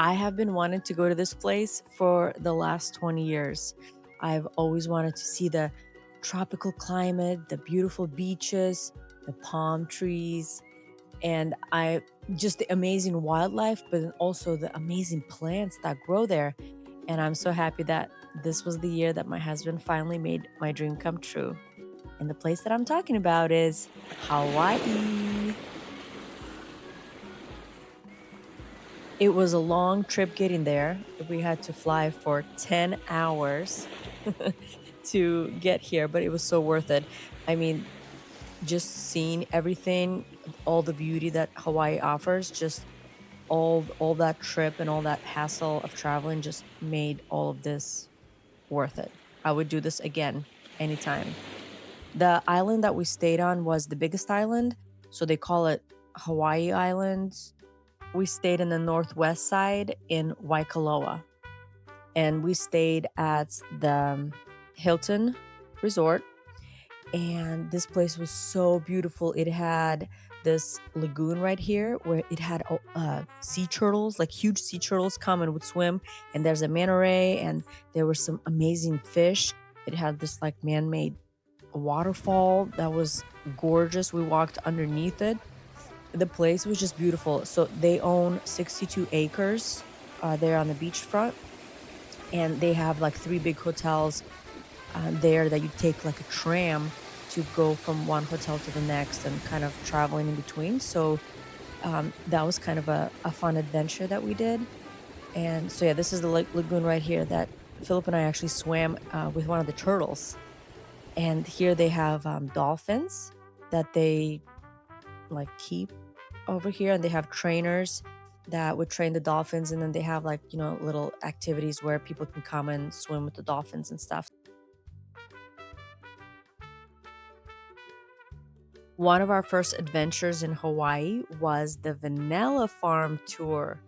I have been wanting to go to this place for the last 20 years. I've always wanted to see the tropical climate, the beautiful beaches, the palm trees, and I just the amazing wildlife, but then also the amazing plants that grow there. And I'm so happy that this was the year that my husband finally made my dream come true. And the place that I'm talking about is Hawaii. It was a long trip getting there. We had to fly for 10 hours to get here, but it was so worth it. I mean, just seeing everything, all the beauty that Hawaii offers, just all that trip and all that hassle of traveling just made all of this worth it. I would do this again anytime. The island that we stayed on was the biggest island, so they call it Hawaii Island. We stayed in the northwest side in Waikoloa, and we stayed at the Hilton Resort. And this place was so beautiful. It had this lagoon right here where it had sea turtles, like huge sea turtles come and would swim. And there's a manta ray, and there were some amazing fish. It had this like man-made waterfall that was gorgeous. We walked underneath it. The place was just beautiful. So they own 62 acres there on the beachfront, and they have like three big hotels there that you take like a tram to go from one hotel to the next and kind of traveling in between. So that was kind of a fun adventure that we did. And so yeah, this is the lagoon right here that Philip and I actually swam with one of the turtles. And here they have dolphins that they like keep over here, and they have trainers that would train the dolphins, and then they have like, little activities where people can come and swim with the dolphins and stuff. One of our first adventures in Hawaii was the vanilla farm tour.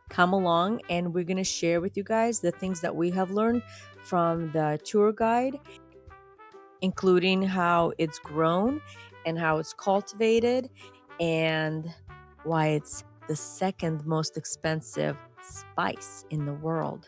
Come along, and we're going to share with you guys the things that we have learned from the tour guide, including how it's grown and how it's cultivated and why it's the second most expensive spice in the world.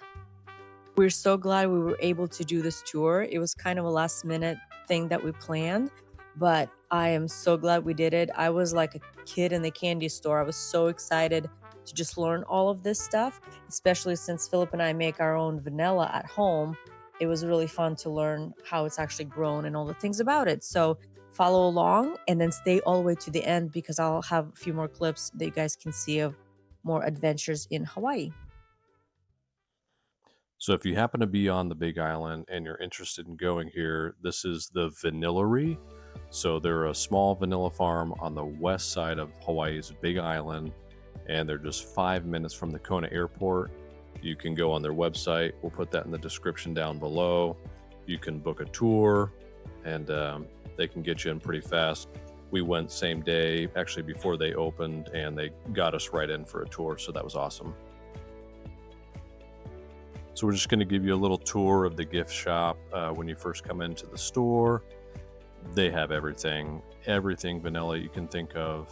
We're so glad we were able to do this tour. It was kind of a last minute thing that we planned, but I am so glad we did it. I was like a kid in the candy store. I was so excited to just learn all of this stuff, especially since Philip and I make our own vanilla at home. It was really fun to learn how it's actually grown and all the things about it. So follow along and then stay all the way to the end, because I'll have a few more clips that you guys can see of more adventures in Hawaii. So if you happen to be on the Big Island and you're interested in going here, this is the Vanillary. So they're a small vanilla farm on the west side of Hawaii's Big Island, and they're just 5 minutes from the Kona airport. You can go on their website. We'll put that in the description down below. You can book a tour, and they can get you in pretty fast. We went same day, actually before they opened, and they got us right in for a tour, so that was awesome. So we're just going to give you a little tour of the gift shop. When you first come into the store, they have everything vanilla you can think of: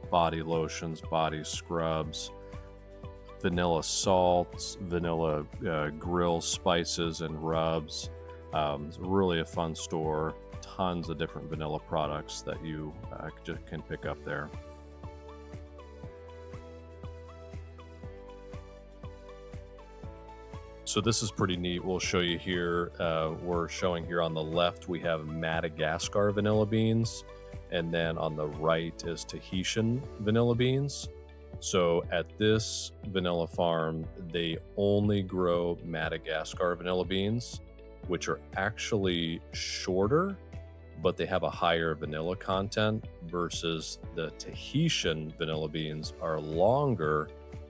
body lotions, body scrubs, vanilla salts, vanilla grill spices and rubs. It's really a fun store. Tons of different vanilla products that you just can pick up there. So this is pretty neat. We'll show you here. We're showing here on the left, we have Madagascar vanilla beans. And then on the right is Tahitian vanilla beans. So at this vanilla farm, they only grow Madagascar vanilla beans, which are actually shorter, but they have a higher vanilla content, versus the Tahitian vanilla beans are longer,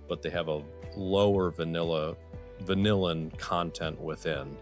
but they have a lower vanillin content within.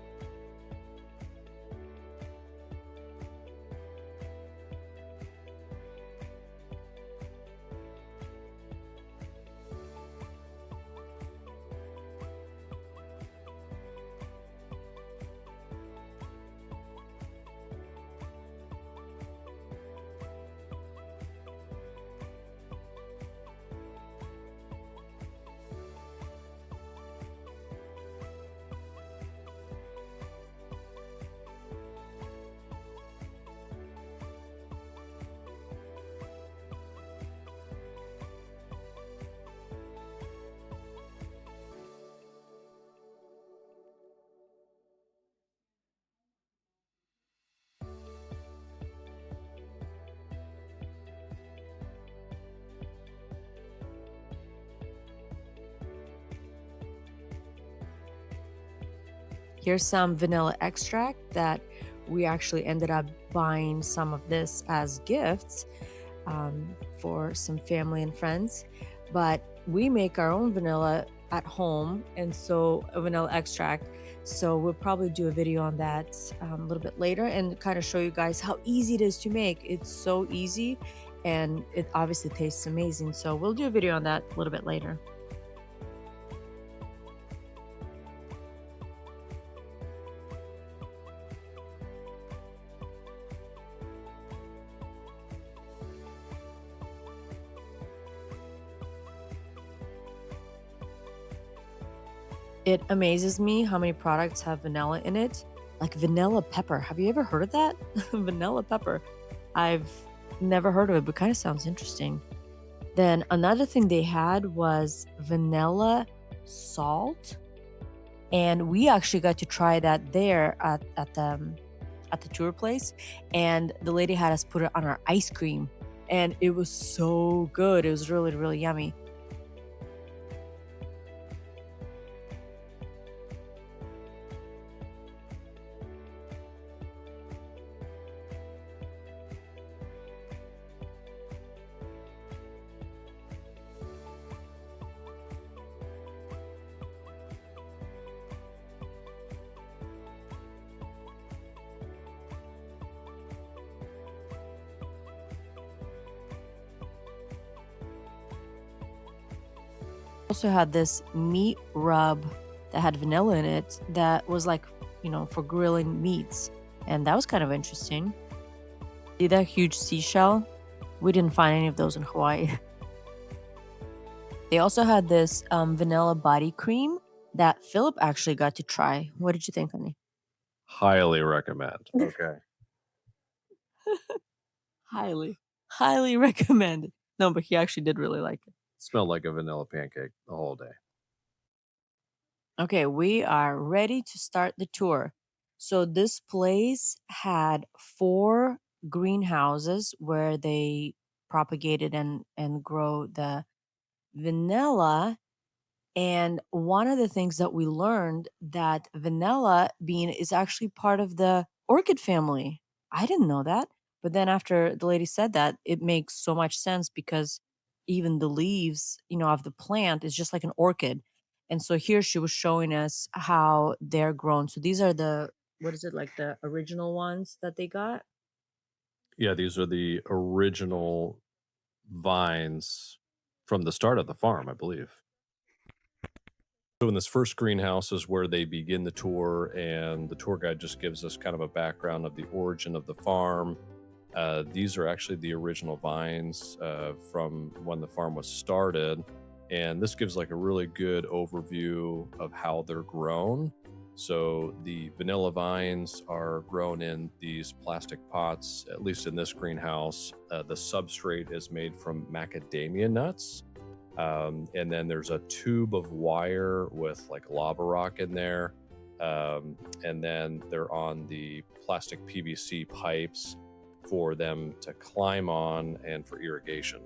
Here's some vanilla extract that we actually ended up buying some of this as gifts for some family and friends. But we make our own vanilla at home, and so a vanilla extract. So we'll probably do a video on that a little bit later and kind of show you guys how easy it is to make. It's so easy and it obviously tastes amazing. So we'll do a video on that a little bit later. It amazes me how many products have vanilla in it. Like vanilla pepper. Have you ever heard of that? Vanilla pepper. I've never heard of it, but kind of sounds interesting. Then another thing they had was vanilla salt, and we actually got to try that there at the tour place, and the lady had us put it on our ice cream, and it was so good. It was really, really yummy. Also had this meat rub that had vanilla in it that was like, for grilling meats. And that was kind of interesting. See that huge seashell? We didn't find any of those in Hawaii. They also had this vanilla body cream that Philip actually got to try. What did you think, honey? Highly recommend. Okay. Highly, highly recommended. No, but he actually did really like it. Smelled like a vanilla pancake the whole day. Okay, we are ready to start the tour. So this place had 4 greenhouses where they propagated and grow the vanilla. And one of the things that we learned that vanilla bean is actually part of the orchid family. I didn't know that. But then after the lady said that, it makes so much sense because even the leaves, of the plant is just like an orchid. And so here she was showing us how they're grown. So these are the what is it like the original ones that they got? Yeah, these are the original vines from the start of the farm, I believe. So in this first greenhouse is where they begin the tour, and the tour guide just gives us kind of a background of the origin of the farm. These are actually the original vines from when the farm was started, and this gives like a really good overview of how they're grown. So the vanilla vines are grown in these plastic pots, at least in this greenhouse. The substrate is made from macadamia nuts. And then there's a tube of wire with like lava rock in there. And then they're on the plastic PVC pipes for them to climb on and for irrigation.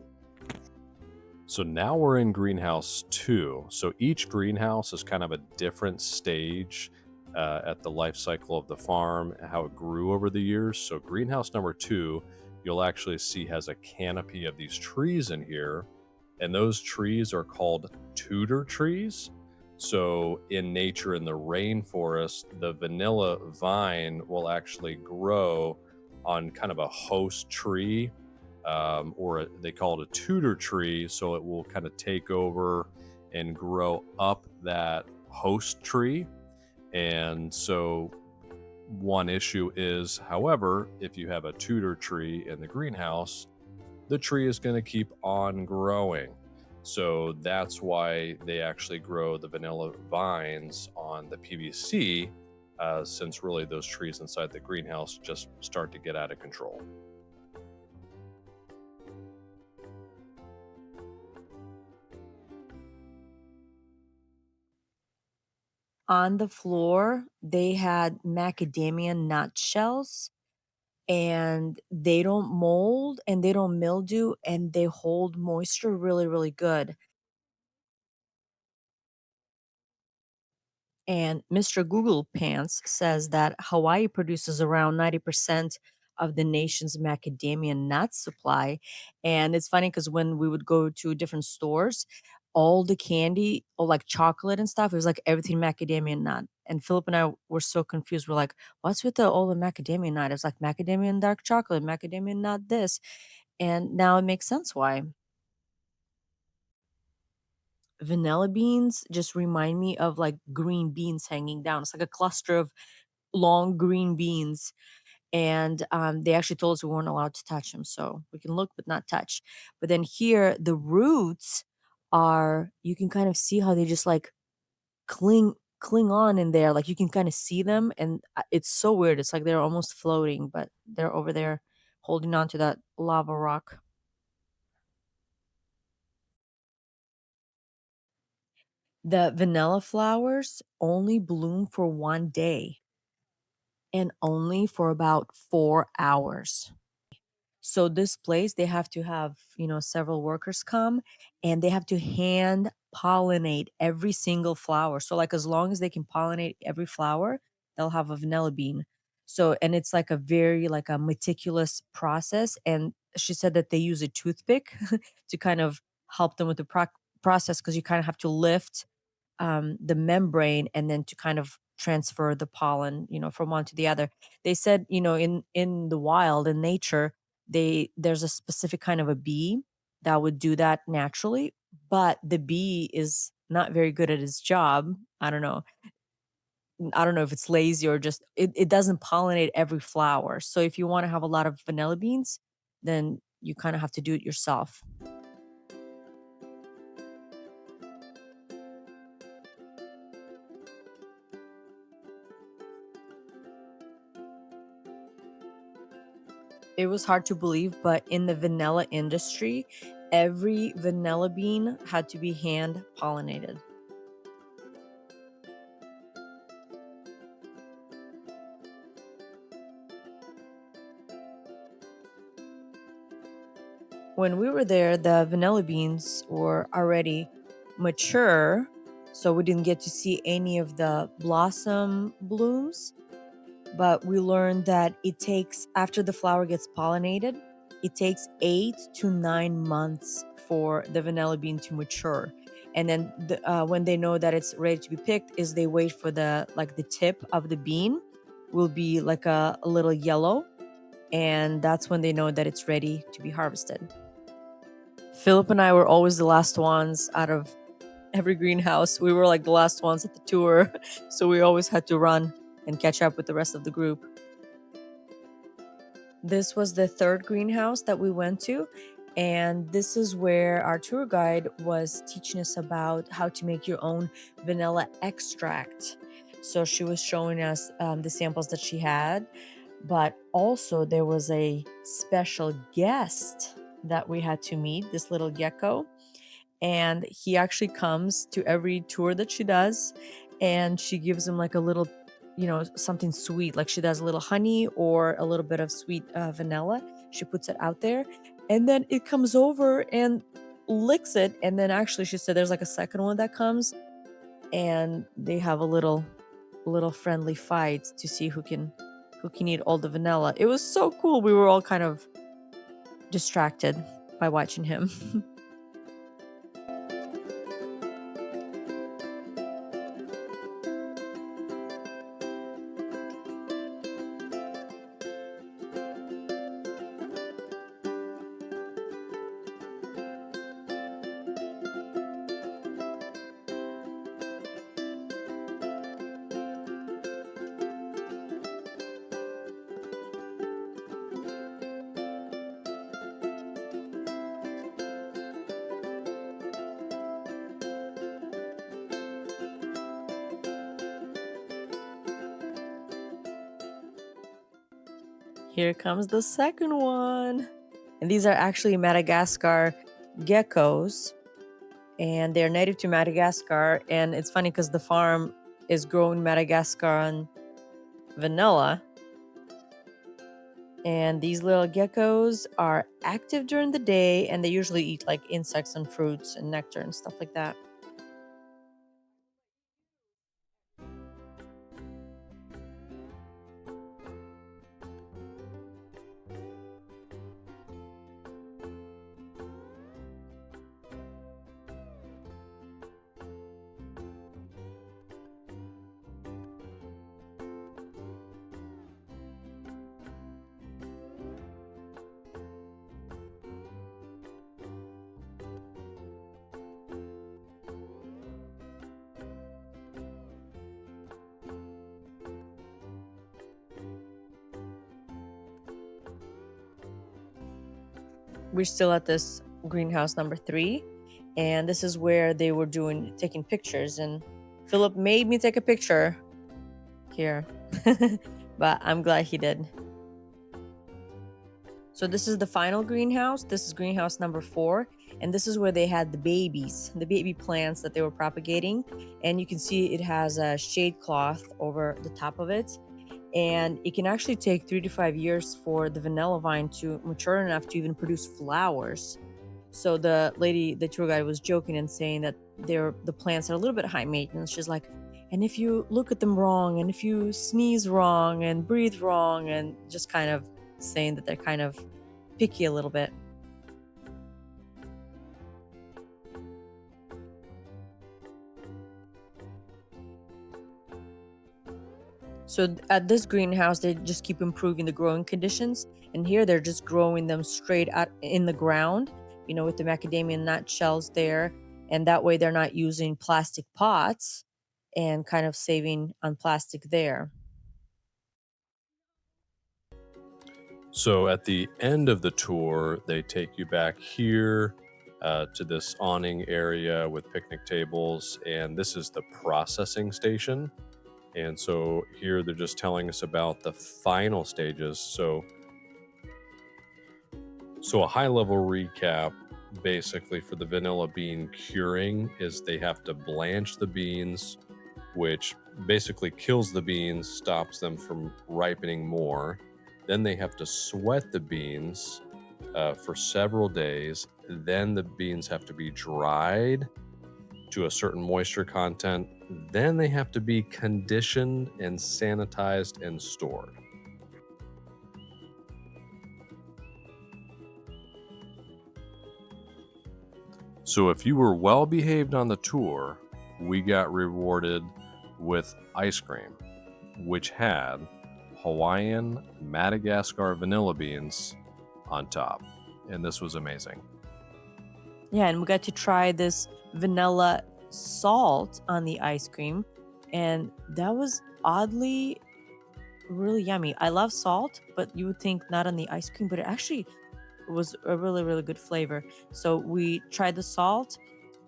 So now we're in greenhouse 2. So each greenhouse is kind of a different stage at the life cycle of the farm, how it grew over the years. So greenhouse number 2, you'll actually see has a canopy of these trees in here, and those trees are called Tudor trees. So in nature, in the rainforest, the vanilla vine will actually grow on kind of a host tree, they call it a Tudor tree. So it will kind of take over and grow up that host tree. And so one issue is, however, if you have a Tudor tree in the greenhouse, the tree is going to keep on growing. So that's why they actually grow the vanilla vines on the PVC, since really those trees inside the greenhouse just start to get out of control. On the floor, they had macadamia nut shells, and they don't mold and they don't mildew and they hold moisture really, really good. And Mr. Google Pants says that Hawaii produces around 90% of the nation's macadamia nut supply. And it's funny because when we would go to different stores, all the candy or like chocolate and stuff, it was like everything macadamia nut. And Philip and I were so confused. We're like, what's with all the macadamia nut? It's like macadamia and dark chocolate, macadamia nut this. And now it makes sense why. Vanilla beans just remind me of like green beans hanging down. It's like a cluster of long green beans. And they actually told us we weren't allowed to touch them. So we can look but not touch. But then here, the roots are, you can kind of see how they just like cling on in there. Like you can kind of see them. And it's so weird. It's like they're almost floating, but they're over there holding on to that lava rock. The vanilla flowers only bloom for 1 day and only for about 4 hours. So this place, they have to have, several workers come and they have to hand pollinate every single flower. So like as long as they can pollinate every flower, they'll have a vanilla bean. So and it's like a very like a meticulous process. And she said that they use a toothpick to kind of help them with the process because you kind of have to lift the membrane and then to kind of transfer the pollen, from one to the other. They said, in the wild, in nature, there's a specific kind of a bee that would do that naturally, but the bee is not very good at its job. I don't know. I don't know if it's lazy or just it doesn't pollinate every flower. So if you want to have a lot of vanilla beans, then you kind of have to do it yourself. It was hard to believe, but in the vanilla industry, every vanilla bean had to be hand pollinated. When we were there, the vanilla beans were already mature, so we didn't get to see any of the blossom blooms. But we learned that it takes, after the flower gets pollinated, it takes 8 to 9 months for the vanilla bean to mature. And then when they know that it's ready to be picked, is they wait for the tip of the bean will be like a little yellow, and that's when they know that it's ready to be harvested. Philip and I were always the last ones out of every greenhouse. We were like the last ones at the tour, so we always had to run and catch up with the rest of the group. This was the third greenhouse that we went to, and this is where our tour guide was teaching us about how to make your own vanilla extract. So she was showing us the samples that she had, but also there was a special guest that we had to meet, this little gecko. And he actually comes to every tour that she does, and she gives him like a little, something sweet, like she does a little honey or a little bit of sweet vanilla. She puts it out there, and then it comes over and licks it. And then actually she said there's like a second one that comes, and they have a little friendly fight to see who can eat all the vanilla. It was so cool. We were all kind of distracted by watching him. Here comes the second one. And these are actually Madagascar geckos, and they're native to Madagascar. And it's funny because the farm is growing Madagascar vanilla. And these little geckos are active during the day, and they usually eat like insects and fruits and nectar and stuff like that. we're still at this greenhouse number 3, and this is where they were taking pictures, and Philip made me take a picture here. But I'm glad he did. So this is the final greenhouse. This is greenhouse number 4, and this is where they had the baby plants that they were propagating. And you can see it has a shade cloth over the top of it, and it can actually take 3 to 5 years for the vanilla vine to mature enough to even produce flowers. So the tour guide was joking and saying that the plants are a little bit high maintenance. She's like, and if you look at them wrong, and if you sneeze wrong and breathe wrong, and just kind of saying that they're kind of picky a little bit. So at this greenhouse, they just keep improving the growing conditions. And here they're just growing them straight out in the ground, you know, with the macadamia nut shells there. And that way they're not using plastic pots and kind of saving on plastic there. So at the end of the tour, they take you back here to this awning area with picnic tables, and this is the processing station. And so here they're just telling us about the final stages. So a high-level recap basically for the vanilla bean curing is they have to blanch the beans, which basically kills the beans, stops them from ripening more. Then they have to sweat the beans for several days. Then the beans have to be dried to a certain moisture content. Then they have to be conditioned and sanitized and stored. So if you were well behaved on the tour, we got rewarded with ice cream, which had Hawaiian Madagascar vanilla beans on top. And this was amazing. Yeah, and we got to try this vanilla salt on the ice cream, and that was oddly really yummy. I love salt, but you would think not on the ice cream, but it actually was a really, really good flavor. So we tried the salt,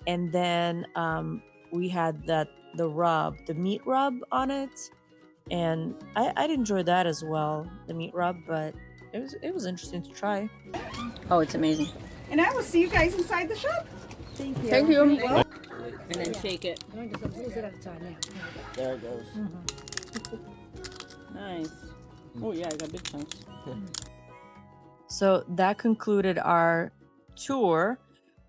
and then we had the meat rub on it, and I'd enjoy that as well, the meat rub, but it was interesting to try. Oh, it's amazing. And I will see you guys inside the shop. Thank you. Thank you. Well, And then shake it. There it goes. Nice. Oh yeah, I got big chunks. So that concluded our tour,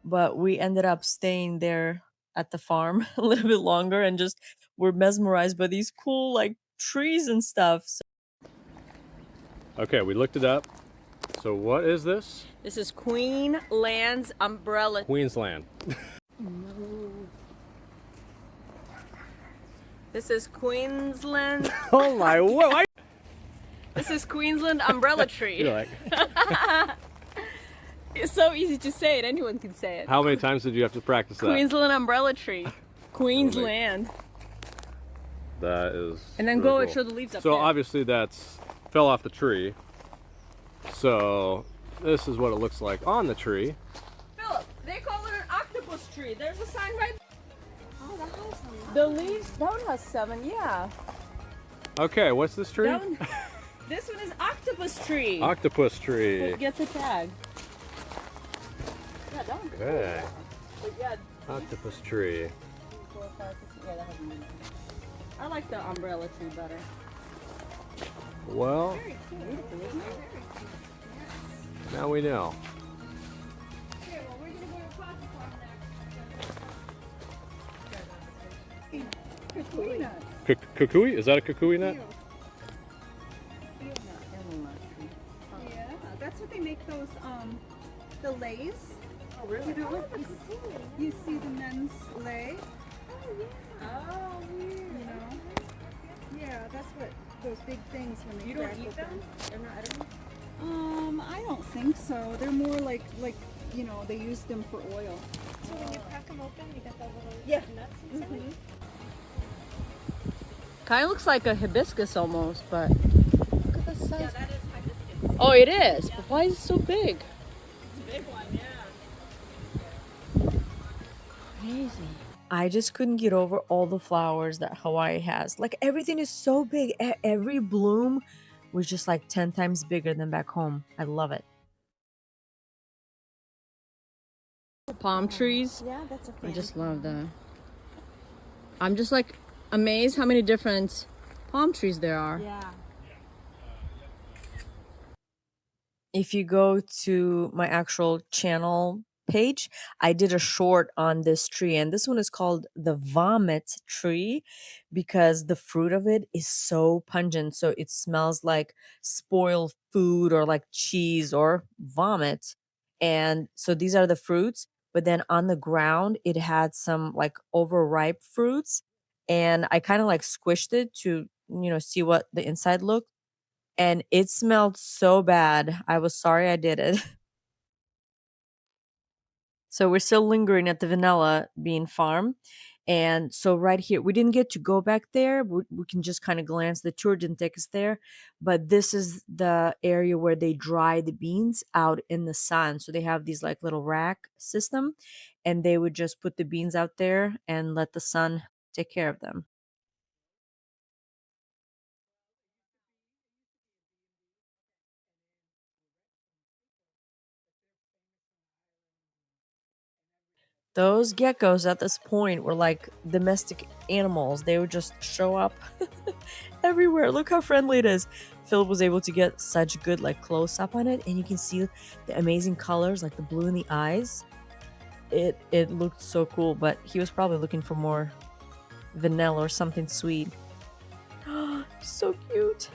but we ended up staying there at the farm a little bit longer and just were mesmerized by these cool like trees and stuff. So Okay, we looked it up. So what is this? This is Queensland's umbrella. Queensland. This is Queensland. Oh my word! This is Queensland umbrella tree. You're like, It's so easy to say it. Anyone can say it. how many times did you have to practice that? Queensland umbrella tree. Queensland. That is. And then really go and cool. show the leaves up So there. obviously that's fell off the tree. So this is what it looks like on the tree. Philip, they call it an octopus tree. There's a sign right. Oh, that has some. The leaves. That one has 7. Yeah. Okay, what's this tree? That one, this one is octopus tree. Octopus tree. Get the tag. Yeah, that one's cool. Okay. But yeah, Octopus tree. 4, 5, 6, yeah, that has one. I like the umbrella tree better. Well, Beautiful, isn't it? now we know. Okay, well, we're gonna go to Plastic Farm next. Kukui nuts. Kukui? Is that a kukui nut? Yeah, that's what they make those the lays. Oh, really? You know, you see the men's lay. Oh, weird. You know. Yeah, that's what those big things when they You don't crack eat open. them? They're not edible? I don't think so. They're more like you know, they use them for oil. So when you crack them open, you get that little Yeah. nuts inside. Kind of looks like a hibiscus almost, but look at the size. Yeah, that is hibiscus. Oh, it is. But why is it so big? It's a big one. Amazing. I just couldn't get over all the flowers that Hawaii has. Like everything is so big. Every bloom was just like 10 times bigger than back home. I love it. Palm trees. Yeah, that's a I fan. just love that. I'm just like amazed how many different palm trees there are. Yeah. If you go to my actual channel page, I did a short on this tree, and this one is called the vomit tree because the fruit of it is so pungent. So it smells like spoiled food or like cheese or vomit. And so these are the fruits, but then on the ground, it had some like overripe fruits. And I kind of like squished it to, see what the inside looked, and it smelled so bad. I was sorry I did it. So we're still lingering at the vanilla bean farm. And so right here, we didn't get to go back there. We can just kind of glance. The tour didn't take us there. But this is the area where they dry the beans out in the sun. So they have these like little rack system, and they would just put the beans out there and let the sun take care of them. Those geckos at this point were like domestic animals. They would just show up everywhere. Look how friendly it is. Philip was able to get such good like close up on it, and you can see the amazing colors, like the blue in the eyes. It looked so cool, but he was probably looking for more vanilla or something sweet. So cute.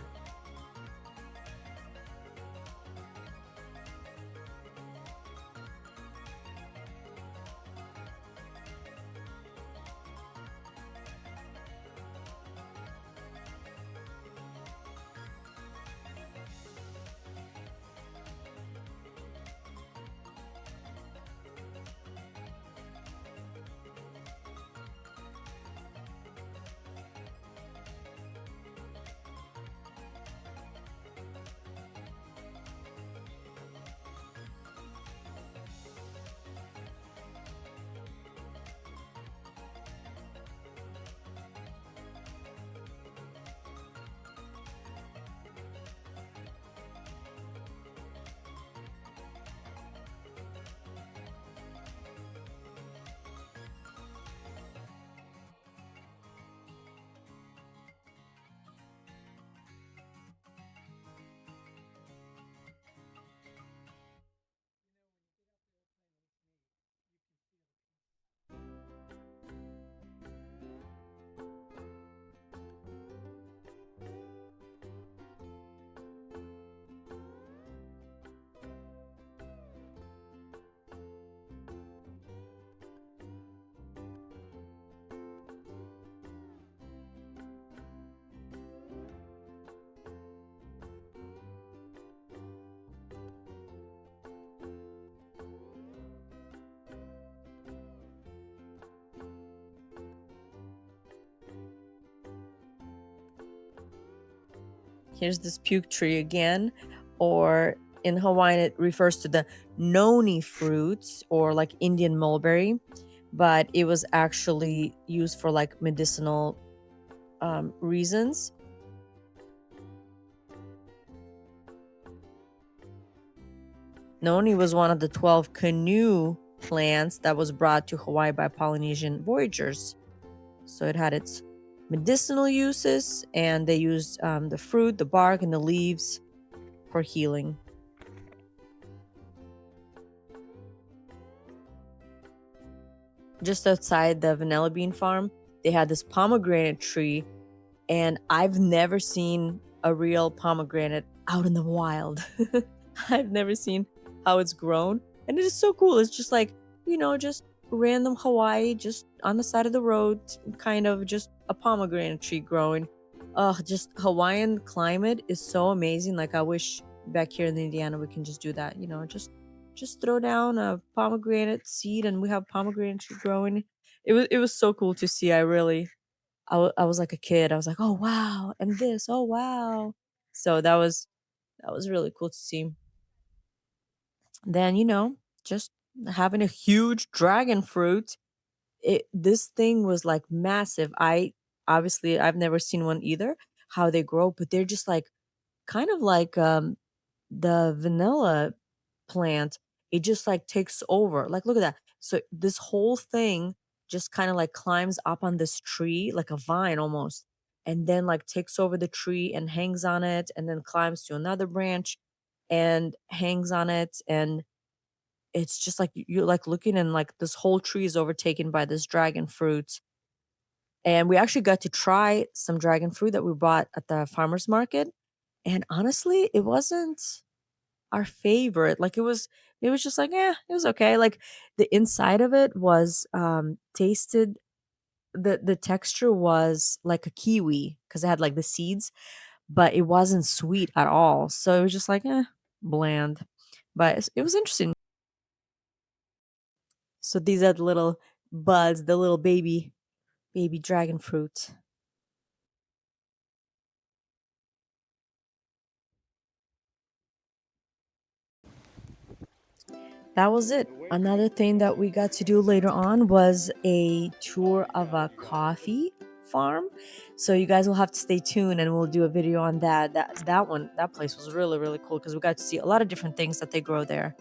Here's this puke tree again, or in Hawaiian it refers to the noni fruits or like Indian mulberry, but it was actually used for like medicinal reasons. Noni was one of the 12 canoe plants that was brought to Hawaii by Polynesian voyagers. So it had its medicinal uses, and they used the fruit, the bark, and the leaves for healing. Just outside the vanilla bean farm, they had this pomegranate tree, and I've never seen a real pomegranate out in the wild. I've never seen how it's grown, and it is so cool. It's just like, just random Hawaii, just on the side of the road, kind of just a pomegranate tree growing. Just Hawaiian climate is so amazing. Like I wish back here in Indiana we can just do that, just throw down a pomegranate seed and we have pomegranate tree growing. It was so cool to see. I was like a kid. I was like, "Oh wow." And this, "Oh wow." So that was really cool to see. Then, just having a huge dragon fruit this thing was like massive. I've never seen one either, how they grow, but they're just like kind of like the vanilla plant. It just like takes over. Like look at that. So this whole thing just kind of like climbs up on this tree like a vine almost, and then like takes over the tree and hangs on it, and then climbs to another branch and hangs on it. And it's just like you're like looking, and like this whole tree is overtaken by this dragon fruit. And we actually got to try some dragon fruit that we bought at the farmer's market. And honestly, it wasn't our favorite. Like it was just like, it was okay. Like the inside of it was tasted, the texture was like a kiwi because it had like the seeds, but it wasn't sweet at all. So it was just like, bland. But it was interesting. So these are the little buds, the little baby dragon fruit. That was it. Another thing that we got to do later on was a tour of a coffee farm. So you guys will have to stay tuned, and we'll do a video on that. That place was really, really cool because we got to see a lot of different things that they grow there.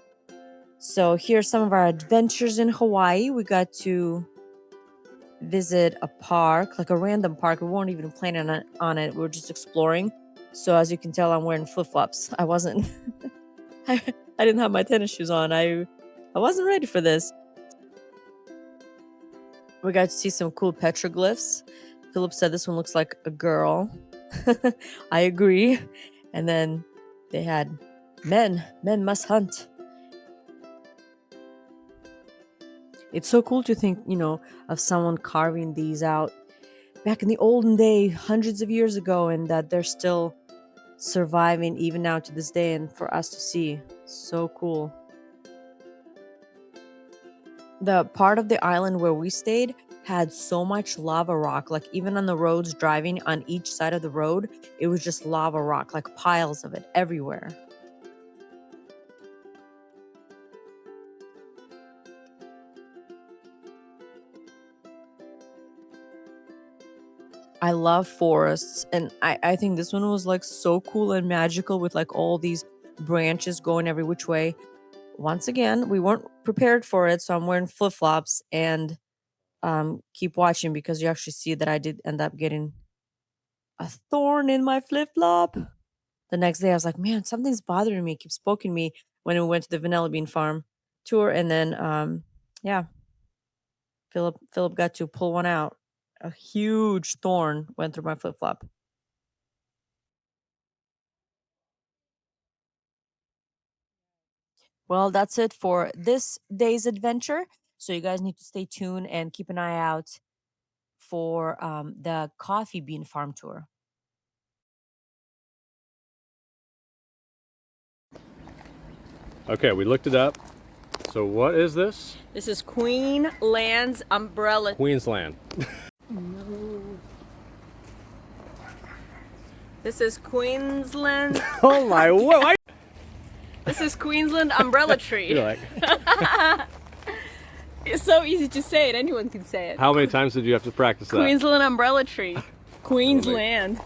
So here's some of our adventures in Hawaii. We got to visit a park, like a random park. We weren't even planning on it. We were just exploring. So as you can tell, I'm wearing flip-flops. I wasn't I didn't have my tennis shoes on. I wasn't ready for this. We got to see some cool petroglyphs. Philip said this one looks like a girl. I agree. And then they had men must hunt. It's so cool to think, of someone carving these out back in the olden day, hundreds of years ago, and that they're still surviving even now to this day, and for us to see. So cool. The part of the island where we stayed had so much lava rock, like even on the roads driving on each side of the road, it was just lava rock, like piles of it everywhere. I love forests, and I think this one was like so cool and magical with like all these branches going every which way. Once again, we weren't prepared for it, so I'm wearing flip-flops, and keep watching because you actually see that I did end up getting a thorn in my flip-flop. The next day I was like, man, something's bothering me, keeps poking me, when we went to the vanilla bean farm tour. And then yeah, Philip got to pull one out. A huge thorn went through my flip-flop. Well, that's it for this day's adventure. So you guys need to stay tuned and keep an eye out for the coffee bean farm tour. Okay, we looked it up. So what is this? This is Queensland's umbrella. Queensland. This is Queensland. Oh my word! This is Queensland umbrella tree. You're like, It's so easy to say it. Anyone can say it. how many times did you have to practice that? Queensland umbrella tree. Queensland.